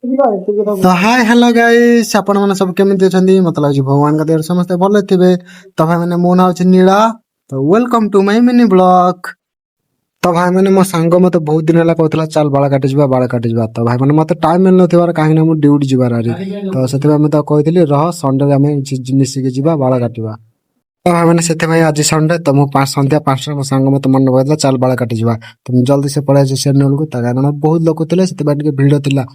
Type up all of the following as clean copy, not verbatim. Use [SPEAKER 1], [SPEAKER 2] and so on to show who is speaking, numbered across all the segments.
[SPEAKER 1] तो hi hello guys आपण माने सब केमिति अछंदी मतलब लागी भगवान का देर समस्त भले थिबे। तो भाई माने मो नाम छ नीला। तो welcome to my mini blog. तो भाई माने मो सांग मते बहुत दिन हला कहतला चल बाल काटि जिबा बाल काटि जिबा। तो भाई माने मते टाइम मिल नथिबार काहे ना मो ड्यूटी जिबार आरी। तो सेते भाई मते कहतिली रह संडे रे हमें मिसिके जिबा बाल काटिबा। तो भाई माने सेते भाई आज संडे तो मो 5 संध्या 5 मो सांग मते मन कहतला चल बाल काटि जिबा। तो जल्दी से पळा जे सेनल को ता कारण बहुत लोक थिले सेते भाई टिके भिड़ थिला।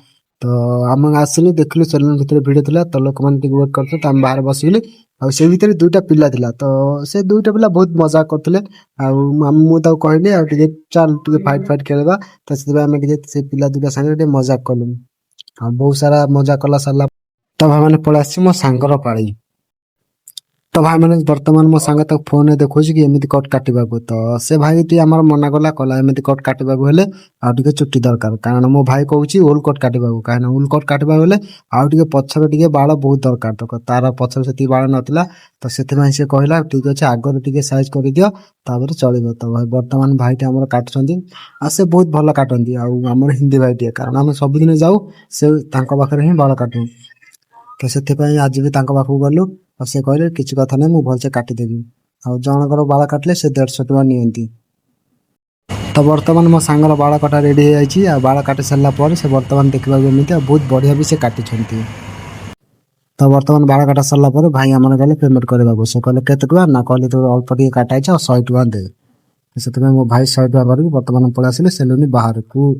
[SPEAKER 1] तो आम आसिलु देखलु सेलून भितर भिड़ थिला। तो लोक माने टिके वेट करथे त हम बाहर बसिलु। आ से भितर दुईटा पिला थिला। तो से दुईटा पिला बहुत मजाक करथिले। आ मु ताको कहली आ टिके चल टिके फाइट फाइट खेलबा। तो से हम टिके से पिला दुईटा संगे टिके मजाक कलु। आ बहुत सारा मजाक कला सरला। तब हम माने पळा आसी मो सांगर पाळी। तो भाई मैंने वर्तमान मो सांग तक फोन देखुची कि एमिति कट काटिबा को। तो से भाई टी हमर मना कला कला एमिति कट काटिबा को हेले आ टिके चुट्टी दरकार। कारण मो भाई कहूची उल कट काटिबा को कारण उल कट काटिबा हेले आ टिके पछर टिके बाल बहुत दरकार। तो तार पछर सेति बाल नथिला। तो सेति भाई से कहला ठीक अछि आगर टिके साइज करि दियो तापर चलिबो। तो भाई वर्तमान भाई टे हमर काटछंती आ से बहुत भलो काटंती। आ हमर हिंदी भाई टे कारण हम सब दिन जाऊ से तांको पाखरे ही बाल काटू। तो सेति भाई आज भी तांको पाखु गलु। और से कहले किछि कथा नै मु भलसे काटि देबी। आ जनकर बाल काटले से 150 टका नियंती। तो वर्तमान मो सांगर बाल कटा रेडी हो जाइछि। आ बाल काटि सरला पर से वर्तमान देखबा एमिति आ बहुत बढ़िया भी से काटि छंती। तो वर्तमान बाल काटा सरला पर भाई हमर गले पेमेंट करबा को से कहले केते टका ना कहले तो अल्प टिके काटाइ छ 100 टका दे। सेते मो भाई 100 टका करबी वर्तमान पळा आसिले सेलूनी बाहर को।